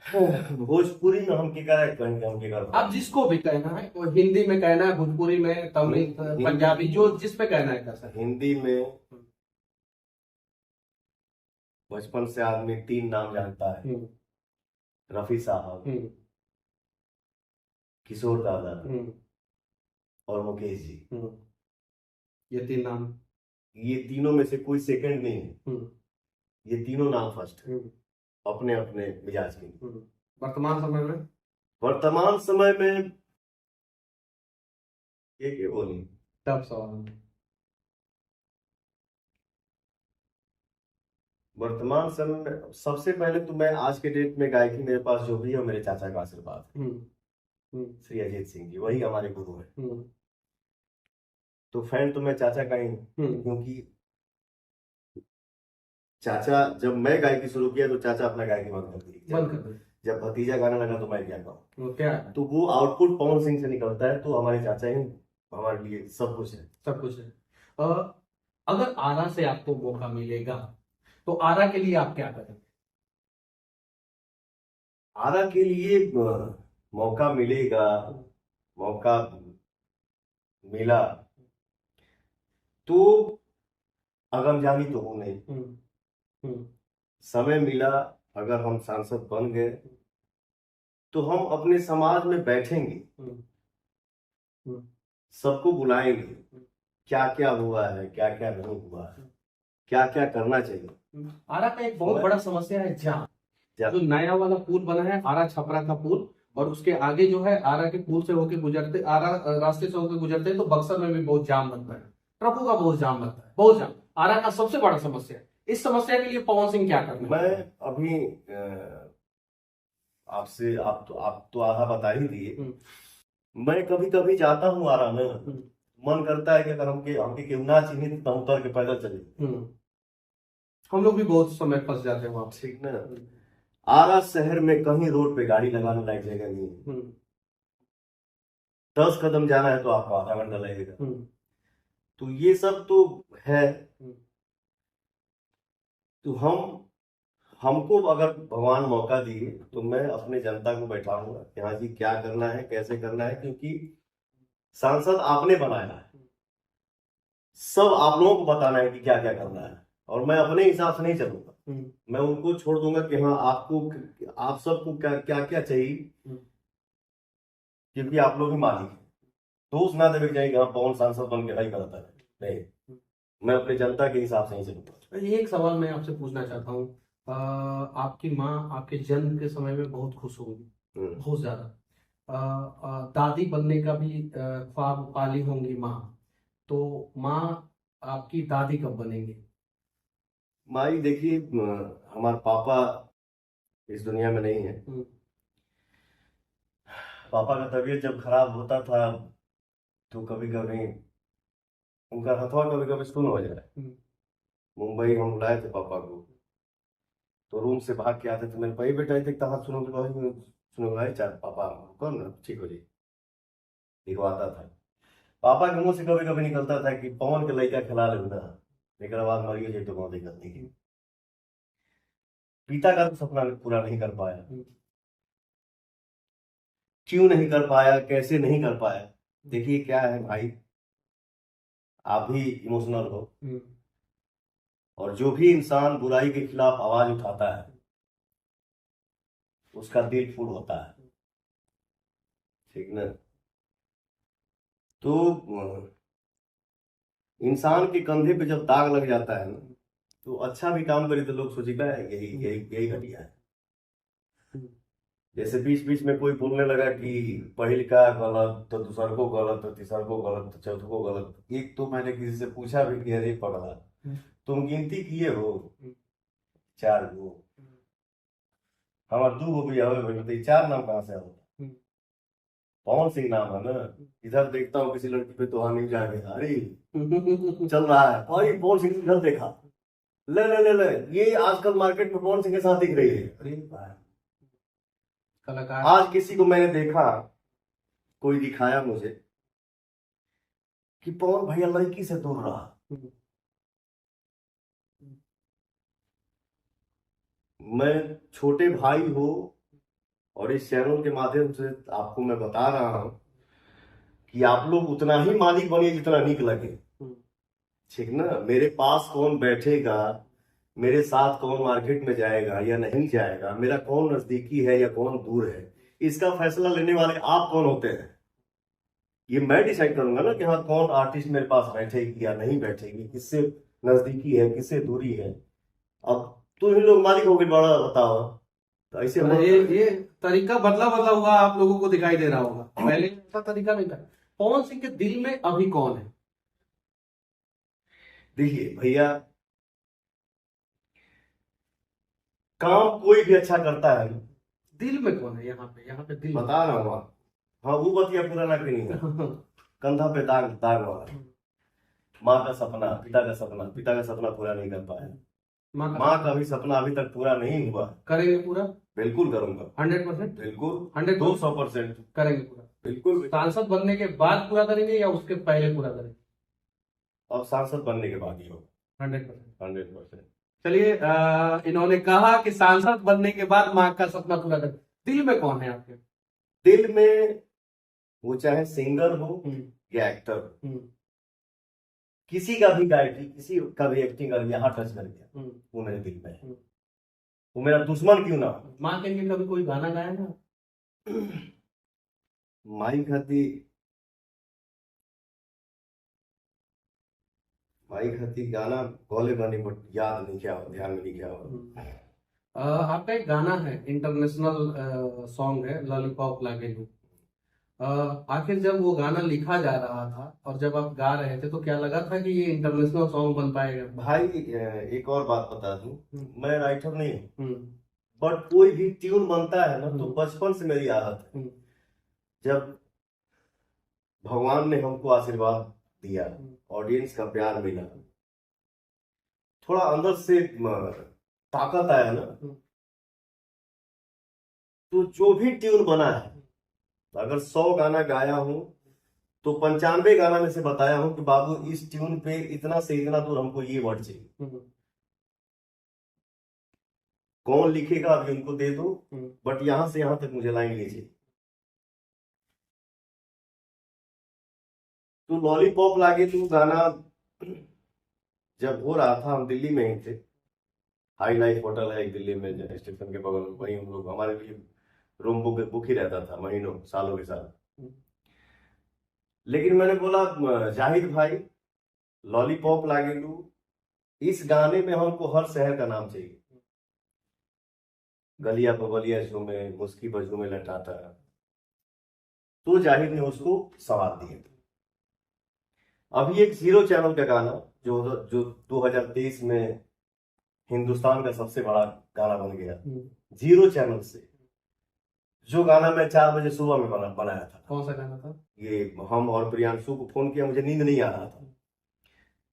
भोजपुरी में हम कहेंगे, आप जिसको भी कहना है, वो हिंदी में कहना है, भोजपुरी में, तमिल, पंजाबी, जो जिसमें कहना है कर सकते। हिंदी में बचपन से आदमी 3 नाम जानता है, रफी साहब, किशोर दादा और मुकेश जी। ये 3 नाम, ये तीनों में से कोई सेकंड नहीं है, ये तीनों नाम फर्स्ट है अपने अपने मिजाज के। वर्तमान समय में? वर्तमान समय में ये बोली टफ सवाल। वर्तमान समय में सबसे पहले तो मैं आज के डेट में गायकी मेरे पास जो भी है मेरे चाचा का आशीर्वाद है, श्री अजीत सिंह जी, वही हमारे गुरु है। तो फैन तो मैं चाचा का ही हूँ, क्योंकि चाचा, जब मैं गायकी शुरू किया तो चाचा अपना गायकी बंद कर दी। जब भतीजा गाना लगा तो मैं क्या कहूँ, क्या? तो वो आउटपुट पवन सिंह से निकलता है, तो हमारे चाचा ही हमारे लिए सब कुछ है। सब कुछ है। अगर आरा से आपको मौका मिलेगा तो आरा के लिए आप क्या करेंगे? आरा के लिए मौका मिलेगा, मौका मिला तो अगमजानी तो हूं नहीं, समय मिला, अगर हम सांसद बन गए तो हम अपने समाज में बैठेंगे, सबको बुलाएंगे, क्या क्या हुआ है, क्या क्या नहीं हुआ है, क्या क्या करना चाहिए। आरा का एक बहुत बड़ा समस्या है जाम। जो नया वाला पुल बना है, आरा छपरा का पुल, और उसके आगे जो है आरा के पुल से होके गुजरते, आरा रास्ते से होके गुजरते तो बक्सर में भी बहुत जाम लगता है, ट्रकों का बहुत जाम लगता है, बहुत जाम। आरा का सबसे बड़ा समस्या है। इस समस्या के लिए पवन सिंह क्या करना? मैं अभी आपसे आप तो आधा बता ही दिए। मैं कभी कभी जाता हूँ आरा में, मन करता है कि अगर हमके केहू ना चिन्हित तो उतर के पैदल चले। हम लोग भी बहुत समय फंस जाते हैं वहां। ठीक ना। आरा शहर में कहीं रोड पे गाड़ी लगाने लायक जगह नहीं है। 10 कदम जाना है तो आपको आधा घंटा लगेगा। तो ये सब तो है। तो हमको अगर भगवान मौका दिए तो मैं अपने जनता को बैठाऊंगा कि हाँ जी क्या करना है, कैसे करना है, क्योंकि सांसद आपने बनाया है, सब आप लोगों को बताना है कि क्या क्या करना है, और मैं अपने हिसाब से नहीं चलूंगा। मैं उनको छोड़ दूंगा कि हाँ आपको, आप सबको क्या क्या क्या चाहिए, क्योंकि आप लोग ही मालिक हैं। दोष ना देवे जाएंगे हाँ पवन सांसद बन के भाई करता है, नहीं, मैं अपनी जनता के हिसाब से ही चलूंगा। एक सवाल मैं आपसे पूछना चाहता हूँ। आपकी माँ आपके जन्म के समय में बहुत खुश होंगी, बहुत ज्यादा। दादी बनने का भी ख्वाब पाली होंगी माँ, तो माँ आपकी दादी कब बनेंगी? माई देखिए, हमारे पापा इस दुनिया में नहीं है। पापा का तबीयत जब खराब होता था तो कभी कभी उनका हथवा कभी कभी सुन हो जाए। मुंबई हम लाए थे पापा को, तो रूम से भाग के आते थे, मेरे भाई बेटा थे कहा सुनोगे भाई, सुनो भाई चार पापा कौन ना ठीक हो जी, दिखवाता था। पापा के मुंह से कभी कभी निकलता था कि पवन के लड़का खिला ले ना, लेकिन बाद मरियो जी तो बहुत दिक्कत नहीं की। पिता का तो सपना पूरा नहीं कर पाया। क्यों नहीं कर पाया, कैसे नहीं कर पाया? देखिए क्या है भाई, आप भी इमोशनल हो, और जो भी इंसान बुराई के खिलाफ आवाज उठाता है उसका दिल फूल होता है, ठीक ना? तो इंसान के कंधे पे जब दाग लग जाता है ना, तो अच्छा भी काम करे तो लोग सोचेगा यही यही यही घटिया है। जैसे बीच बीच में कोई बोलने लगा कि पहल का गलत तो दूसर को गलत तो तीसर को गलत तो चौथ को गलत। एक तो मैंने किसी से पूछा भी कि अरे पढ़ा तुम गिनती किए हो 4 गो, हमार 2 गो भी आवे भाई, बताइए 4 नाम कहाँ से आओ? पवन सिंह नाम है ना। इधर देखता हूँ किसी लड़की पे तो हाँ नहीं जाएगा, अरे चल रहा है और ये पवन सिंह इधर देखा, ले ले ले ले, ये आजकल मार्केट में पवन सिंह के साथ दिख रही है। अरे भाई कलाकार। आज किसी को मैंने देखा, कोई दिखाया मुझे कि पवन भैया लड़की से दूर रहा। मैं छोटे भाई हो और इस चैनल के माध्यम से आपको मैं बता रहा हूं कि आप लोग उतना ही मालिक बनिए जितना नीक लगे, ठीक ना? मेरे पास कौन बैठेगा, मेरे साथ कौन मार्केट में जाएगा या नहीं जाएगा, मेरा कौन नजदीकी है या कौन दूर है, इसका फैसला लेने वाले आप कौन होते हैं? ये मैं डिसाइड करूंगा ना कि हाँ कौन आर्टिस्ट मेरे पास बैठेगी या नहीं बैठेगी, किससे नजदीकी है किससे दूरी है। अब तुम ही लोग मालिक हो गए, बड़ा बताओ। तो ऐसे ये तरीका बदला बदला हुआ आप लोगों को दिखाई दे रहा होगा, पहले ऐसा तरीका नहीं था। पवन सिंह के दिल में अभी कौन है? देखिए भैया, काम कोई भी अच्छा करता है, दिल में कौन है? यहाँ पे दिल बता रहा हूँ। हाँ वो बतिया पूरा ना करी है। कंधा पे दाग दाग वाला, माँ का सपना, पिता का सपना पूरा नहीं कर पाया। माँ का भी सपना अभी तक पूरा नहीं हुआ। करेंगे पूरा? बिल्कुल करूंगा, 100%। बिल्कुल 200% 200% करेंगे पूरा। बिल्कुल। सांसद बनने के बाद पूरा करेंगे या उसके पहले पूरा करेंगे? अब सांसद बनने के बाद ही होगा। 100%। चलिए, इन्होंने कहा कि सांसद बनने के बाद माँ का सपना पूरा कर। दिल में कौन है आपके? दिल में वो चाहे सिंगर हो या एक्टर हो, किसी का भी गायकी, किसी का भी एक्टिंग अगर यहाँ टच कर गया वो मेरे दिल में है। वो मेरा दुश्मन क्यों ना हो। माँ के लिए कभी कोई गाना गाया ना? माई खाती गाना गौले गाने बट याद नहीं क्या हो, ध्यान में नहीं क्या हो। आपका एक गाना है, इंटरनेशनल सॉन्ग है, लॉलीपॉप लागे लू। आखिर जब वो गाना लिखा जा रहा था और जब आप गा रहे थे तो क्या लगा था कि ये इंटरनेशनल सॉन्ग बन पाएगा? भाई एक और बात बता दूं, मैं राइटर नहीं हूँ, बट कोई भी ट्यून बनता है ना तो बचपन से मेरी आदत है। जब भगवान ने हमको आशीर्वाद दिया, ऑडियंस का प्यार मिला, थोड़ा अंदर से ताकत आया ना, तो जो भी ट्यून बना है, अगर 100 गाना गाया हूं तो 95 गाना में से बताया हूं कि बाबू इस ट्यून पे इतना से इतना दूर हमको ये वर्ड चाहिए। कौन लिखेगा अभी उनको दे दो, बट यहां से यहां तक मुझे लाइन लीजिए। तो लॉलीपॉप लागे तू गाना जब हो रहा था हम दिल्ली में ही थे, हाई लाइफ होटल है एक दिल्ली में स्टेशन के बगल में, वहीं हम लोग, हमारे लिए रूम बुक ही रहता था महीनों सालों के साल। लेकिन मैंने बोला जाहिद भाई लॉलीपॉप लागेलू, इस गाने में हमको हर शहर का नाम चाहिए। गलिया बबलिया झूमे, मुस्की बजूमे लटाता, तो जाहिद ने उसको सवाल दिए। अभी एक जीरो चैनल का गाना जो 2023 में हिंदुस्तान का सबसे बड़ा गाना बन गया, जीरो चैनल से, जो गाना मैं 4 बजे सुबह में बनाया था। कौन सा गाना था? ये हम और प्रियांशु को फोन किया, मुझे नींद नहीं आ रहा था,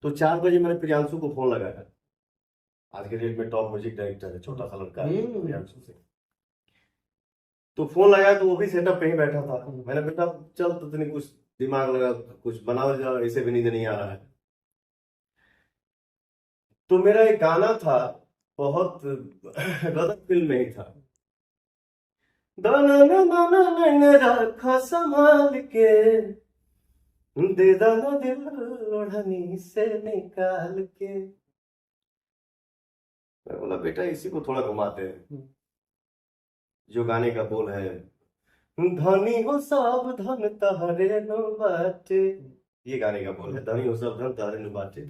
तो 4 बजे मैंने प्रियांशु को फोन लगाया। आज के डेट में टॉप म्यूजिक डायरेक्टर है, छोटा सा लड़का है प्रियांशु से। तो फोन लगाया तो वो भी सेटअप पे ही बैठा था। मैंने बेटा चल तो तूने कुछ दिमाग लगा, कुछ बनाओ जरा, ऐसे भी नींद नहीं आ रहा है। तो मेरा एक गाना था, बहुत गदर फिल्म में ही था, दाना ना दाना मैंने रखा संभाल के, दे दाना दिल ओढ़नी से निकाल के। मैं बोला बेटा इसी को थोड़ा घुमाते हैं, जो गाने का बोल है, धनी हो सावधान तहरे नो बाटे, ये गाने का बोल है, धनी हो सावधान तहरे नो बाटे,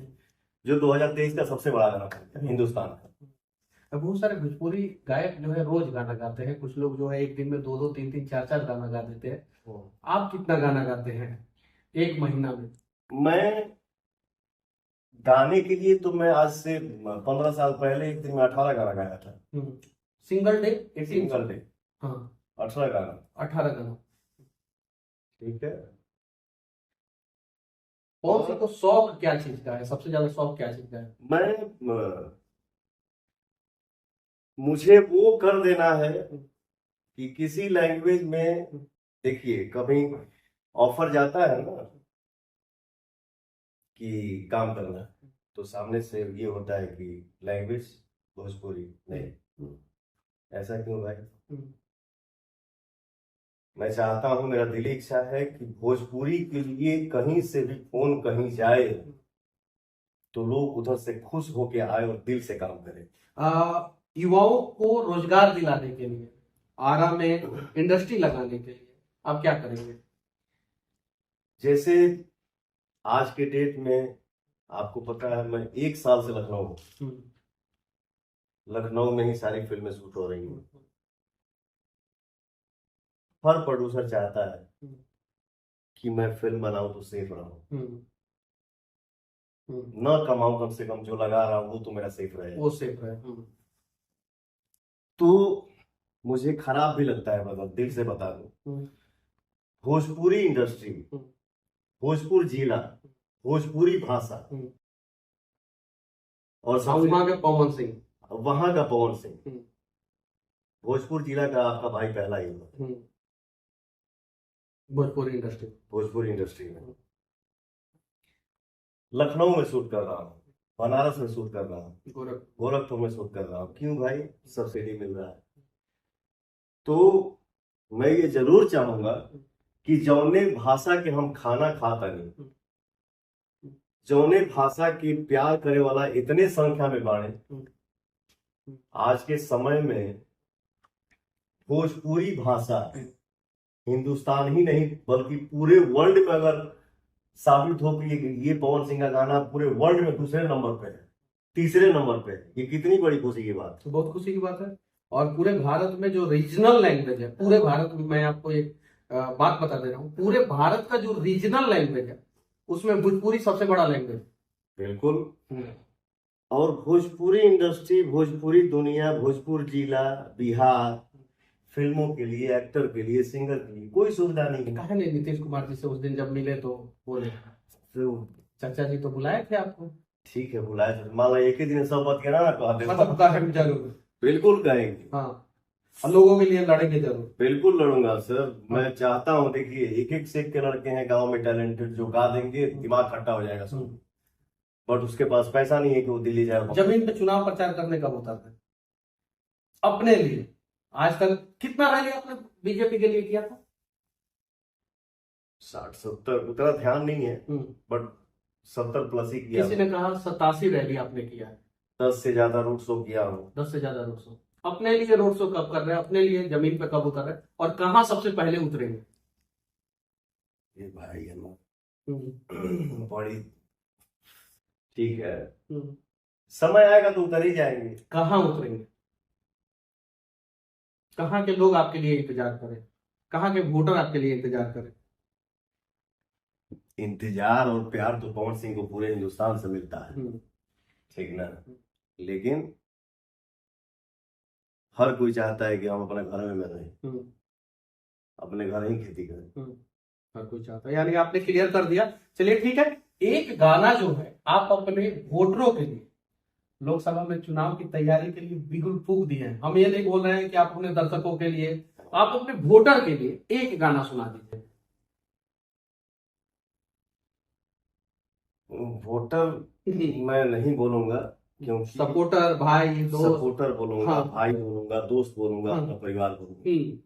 जो 2023 का सबसे बड़ा गाना था हिंदुस्तान का। अब बहुत सारे भोजपुरी गायक जो है रोज गाना गाते हैं, कुछ लोग जो है एक दिन में 2-2, 3-3, 4-4 गाना गा देते हैं। आप कितना गाना गाते हैं एक महीना में? मैं गाने के लिए तो मैं आज से 15 साल पहले एक दिन में 18 गाना गाया था। Single day? Single day. हाँ, 18 गाना। 18 गाना। ठीक है। कौन सी तो शौक क्या चीज का है, सबसे ज्यादा शौक क्या चीज का है? मैं मुझे वो कर देना है कि किसी लैंग्वेज में, देखिए कभी ऑफर जाता है ना कि काम करना, तो सामने से ये होता है कि लैंग्वेज भोजपुरी नहीं, ऐसा क्यों भाई? मैं चाहता हूं, मेरा दिली इच्छा है कि भोजपुरी के लिए कहीं से भी फोन कहीं जाए तो लोग उधर से खुश होके आए और दिल से काम करें। युवाओं को रोजगार दिलाने के लिए, आरा में इंडस्ट्री लगाने के लिए आप क्या करेंगे? जैसे आज के डेट में आपको पता है, मैं 1 साल से लखनऊ में ही सारी फिल्में शूट हो रही हैं। हर प्रोड्यूसर चाहता है कि मैं फिल्म बनाऊं तो सेफ रहूं, न कमाऊं, कम से कम जो लगा रहा हूं वो तो मेरा सेफ रहे, वो सेफ रहे। तो मुझे खराब भी लगता है, मतलब दिल से बता दूं, भोजपुरी इंडस्ट्री, भोजपुर जिला, भोजपुरी भाषा, और वहां के पवन सिंह, वहां का पवन सिंह, भोजपुर जिला का आपका भाई पहला ही हुआ भोजपुरी इंडस्ट्री में। लखनऊ में शूट कर रहा हूँ, बनारस में शूट कर रहा हूँ, गोरखपुर में शूट कर रहा हूँ। क्यों भाई? सब्सिडी मिल रहा है। तो मैं ये जरूर चाहूंगा कि जौने भाषा के हम खाना खाता नहीं, जौने भाषा की प्यार करे वाला इतने संख्या में बाड़े, आज के समय में भोजपुरी भाषा हिंदुस्तान ही नहीं बल्कि पूरे वर्ल्ड में अगर साबित हो कि ये पवन सिंह का गाना पूरे वर्ल्ड में दूसरे नंबर पे है, तीसरे नंबर पे है, ये कितनी बड़ी खुशी की बात है। बहुत खुशी की बात है। और पूरे भारत में जो रीजनल लैंग्वेज है, पूरे भारत में, मैं आपको एक बात बता दे रहा हूँ, पूरे भारत का जो रीजनल लैंग्वेज है उसमें भोजपुरी सबसे बड़ा लैंग्वेज। बिल्कुल। और भोजपुरी इंडस्ट्री, भोजपुरी दुनिया, भोजपुर जिला, बिहार, फिल्मों के लिए, एक्टर के लिए, सिंगर के लिए कोई सुविधा नहीं है। कहा नहीं नीतीश कुमार जी से उस दिन जब मिले तो बोले, तो चाचा जी तो बुलाए थे आपको? ठीक है बुलाए थे, मान लो एक ही दिन सब बात कहना ना, मतलब कहेंगे जरूर? बिल्कुल कहेंगे। हाँ, हम लोगों के लिए लड़ेंगे जरूर। बिल्कुल लड़ूंगा सर। मैं चाहता हूँ, देखिए एक एक सेक के लड़के हैं गांव में टैलेंटेड, जो गा देंगे, दिमाग खट्टा हो जाएगा सब, बट उसके पास पैसा नहीं है कि वो दिल्ली जाए। जमीन पे चुनाव प्रचार करने का होता था अपने लिए, आज तक कितना रैली आपने बीजेपी के लिए किया था? 60-70, उतना ध्यान नहीं है, बट 70 प्लस ही किया किसी ने कहा 87 रैली आपने किया है। 10 से ज्यादा रोड शो किया हूँ। 10 से ज्यादा रोड शो। अपने लिए रोड शो कब कर रहे हैं, अपने लिए जमीन पे कब उतर रहे हैं, और कहाँ सबसे पहले उतरेंगे? ये भाई है ना, हम्म, बड़ी ठीक है, हम्म। समय आएगा तो उतर ही जाएंगे। कहाँ उतरेंगे? कहाँ के लोग आपके लिए इंतजार करें, कहाँ के वोटर आपके लिए इंतजार करें? इंतजार और प्यार तो पवन सिंह को पूरे हिंदुस्तान से मिलता है, हम्म, ठीक ना। लेकिन हर कोई चाहता है कि हम अपने घर में रहें, हम्म, अपने घर ही खेती करें। हर कोई चाहता है, यानी आपने क्लियर कर दिया। चलिए ठीक है, एक गाना जो है आप अपने वोटरों के लिए लोकसभा में चुनाव की तैयारी के लिए बिल्कुल फूक दिए हैं। हम ये नहीं बोल रहे हैं कि आप अपने दर्शकों के लिए, आप अपने वोटर के लिए एक गाना सुना दीजिए। वोटर मैं नहीं बोलूंगा, क्योंकि सपोर्टर, भाई, दोस्त। सपोर्टर बोलूंगा, हाँ। भाई बोलूंगा, दोस्त बोलूंगा, हाँ। अपना परिवार बोलूंगा। हम्म,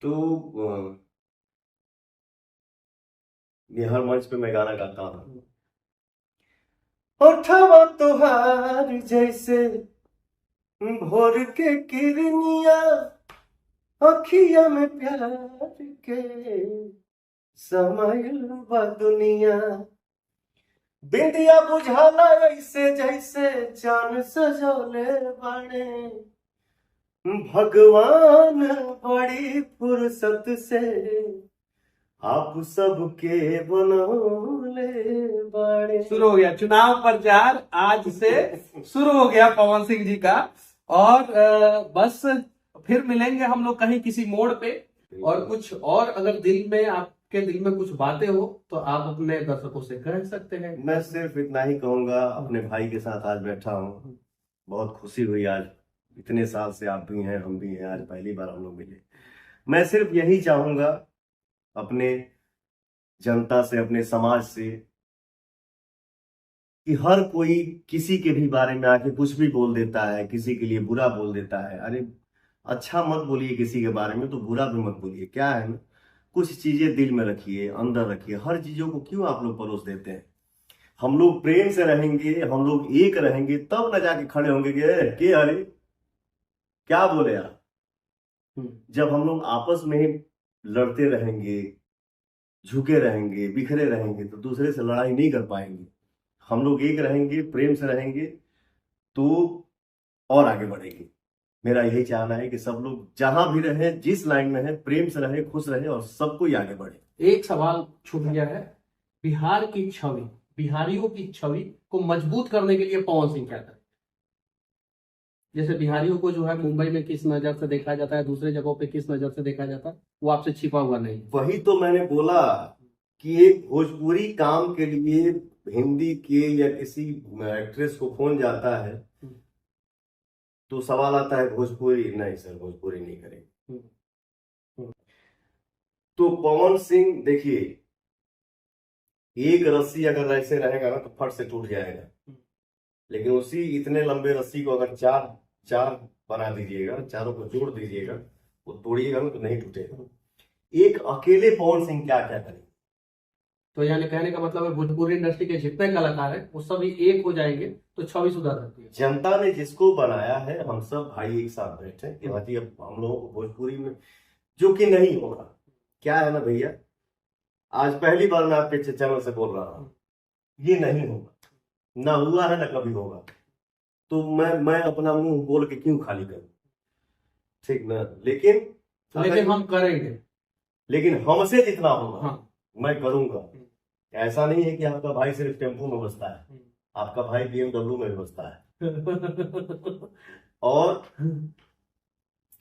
तो ये हर मंच पे मैं गाना गाता हूँ। उठावा तुहार जैसे भोर के किरनिया, अखिया में प्यार के समायल बा दुनिया, बिंदिया बुझाला ऐसे जैसे चांद सजौले बने भगवान, बड़ी फुर्सत से आप सबके बनौले बड़े। शुरू हो गया चुनाव प्रचार, आज से शुरू हो गया पवन सिंह जी का। और बस फिर मिलेंगे हम लोग कहीं किसी मोड़ पे, और कुछ और अगर दिल में आपके दिल में कुछ बातें हो तो आप अपने दर्शकों से कह सकते हैं। मैं सिर्फ इतना ही कहूंगा, अपने भाई के साथ आज बैठा हूँ, बहुत खुशी हुई आज। इतने साल से आप भी हैं, हम भी हैं, आज पहली बार हम लोग मिले। मैं सिर्फ यही चाहूंगा अपने जनता से, अपने समाज से, कि हर कोई किसी के भी बारे में आके कुछ भी बोल देता है, किसी के लिए बुरा बोल देता है। अरे अच्छा मत बोलिए किसी के बारे में, तो बुरा भी मत बोलिए। क्या है ना, कुछ चीजें दिल में रखिए, अंदर रखिए। हर चीजों को क्यों आप लोग परोस देते हैं? हम लोग प्रेम से रहेंगे, हम लोग एक रहेंगे, तब न जाके खड़े होंगे कि अरे क्या बोले यार। जब हम लोग आपस में लड़ते रहेंगे, झुके रहेंगे, बिखरे रहेंगे, तो दूसरे से लड़ाई नहीं कर पाएंगे। हम लोग एक रहेंगे, प्रेम से रहेंगे, तो और आगे बढ़ेंगे। मेरा यही चाहना है कि सब लोग जहां भी रहे, जिस लाइन में है, प्रेम से रहे, खुश रहे, और सबको ही आगे बढ़े। एक सवाल छूट गया है, बिहार की छवि, बिहारियों की छवि को मजबूत करने के लिए पवन सिंह क्या करें? जैसे बिहारियों को जो है मुंबई में किस नजर से देखा जाता है, दूसरे जगहों पे किस नजर से देखा जाता है, वो आपसे छिपा हुआ नहीं। वही तो मैंने बोला कि एक भोजपुरी काम के लिए हिंदी के या किसी एक्ट्रेस को फोन जाता है तो सवाल आता है भोजपुरी, नहीं सर भोजपुरी नहीं करेंगे। तो पवन सिंह देखिए, एक रस्सी अगर ऐसे रहेगा ना तो फट से टूट जाएगा, लेकिन उसी इतने लंबे रस्सी को अगर चार चार बना दीजिएगा, चारों को जोड़ दीजिएगा, वो तोड़िएगा ना तो नहीं टूटेगा। एक अकेले पवन सिंह क्या क्या करेंगे? तो यानी कहने का मतलब है भोजपुरी इंडस्ट्री के जितने कलाकार हैं वो सभी एक हो जाएंगे तो छवि सुधर सकती है। जनता ने जिसको बनाया है, हम सब भाई एक साथ बैठे कि भाई अब हम लोगों को भोजपुरी में, जो कि नहीं होगा। क्या है ना भैया, आज पहली बार मैं आपके चैनल से बोल रहा हूँ, ये नहीं होगा, ना हुआ है ना कभी होगा। तो मैं अपना मुंह बोल के क्यों खाली करूं, ठीक ना। लेकिन हम करेंगे, लेकिन हमसे जितना होगा हाँ। मैं करूंगा। ऐसा नहीं है कि आपका भाई सिर्फ टेम्पो में बसता है, आपका भाई BMW में भी बसता है। और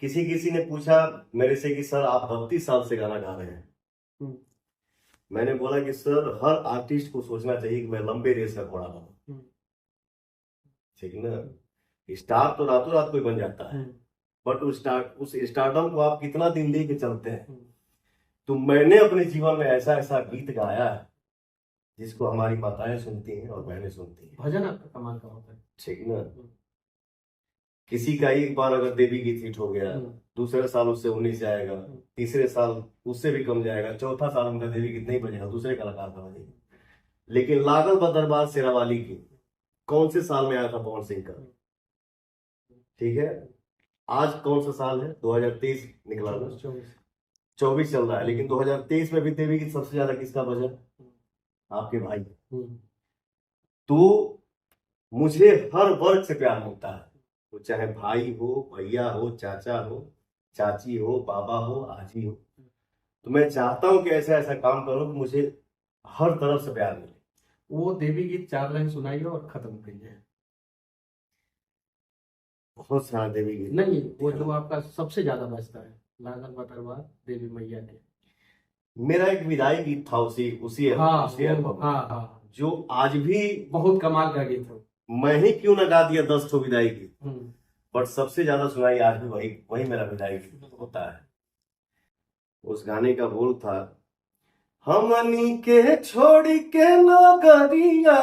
किसी किसी ने पूछा मेरे से कि सर आप 32 साल से गाना गा रहे हैं। मैंने बोला कि सर हर आर्टिस्ट को सोचना चाहिए कि मैं लंबे रेस का घोड़ा बनूं, ठीक ना। स्टार तो रातों रात कोई बन जाता है, बट उस स्टारडम को आप कितना दिन लेके चलते हैं। तो मैंने अपने जीवन में ऐसा ऐसा गीत गाया है जिसको हमारी माताएं सुनती हैं और बहनें सुनती हैं। भजन आपका कमाल का होता है, ठीक ना। किसी का एक बार अगर देवी गीत हिट हो गया, दूसरे साल उससे 19 जाएगा, तीसरे साल उससे भी कम जाएगा, चौथा साल उनका देवी गीत नहीं बजेगा, दूसरे कलाकार का बजेगा। लेकिन लागल बा दरबार शेरावाली की कौन से साल में आया था पवन सिंह का? ठीक है, आज कौन सा साल है? 2023 निकला ना, 24 चल रहा है, लेकिन 2023 में भी देवी गीत सबसे ज्यादा किसका बजा? आपके भाई। तो मुझे हर वर्ग से प्यार मिलता है, वो चाहे भाई हो, भैया हो, चाचा हो, चाची हो, बाबा हो, आजी हो। तो मैं चाहता हूं कि ऐसा ऐसा काम करूं कि मुझे हर तरफ से प्यार मिले। वो देवी गीत 4 लाइन सुनाइए और खत्म करिए। बहुत सारा देवी गीत। नहीं, वो जो आपका सबसे ज्यादा बजता है, लागल बा दरबार देवी मैया के। मेरा एक विदाई गीत था उसी उसी हाँ उसी एल्बम में, हाँ, जो आज भी बहुत कमाल का गीत है। मैं ही क्यों ना गा दिया 10 ठो विदाई गीत, बट सबसे ज्यादा सुनाई आज भी वही वही मेरा विदाई गीत होता है। उस गाने का बोल था, हमनी के छोड़ के नगरिया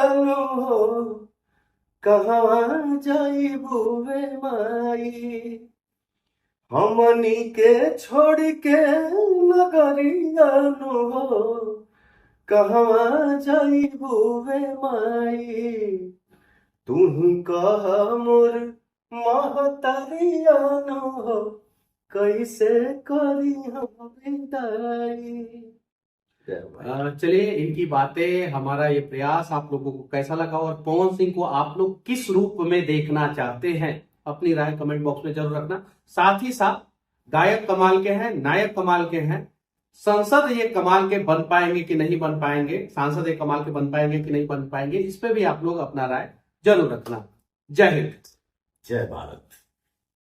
हो, कहाँ जाइबू वे माई। हमनी के छोड़ के नगरिया हो, कहाँ जाइबू वे माई। तू ही कह मोर महतरिया हो, कैसे करी हम विदाई। चलिए, इनकी बातें, हमारा ये प्रयास आप लोगों को कैसा लगा और पवन सिंह को आप लोग किस रूप में देखना चाहते हैं, अपनी राय कमेंट बॉक्स में जरूर रखना। साथ ही साथ गायक कमाल के हैं, नायक कमाल के हैं, संसद ये कमाल के बन पाएंगे कि नहीं बन पाएंगे, सांसद ये कमाल के बन पाएंगे कि नहीं बन पाएंगे, इस पे भी आप लोग अपना राय जरूर रखना। जय हिंद, जय भारत।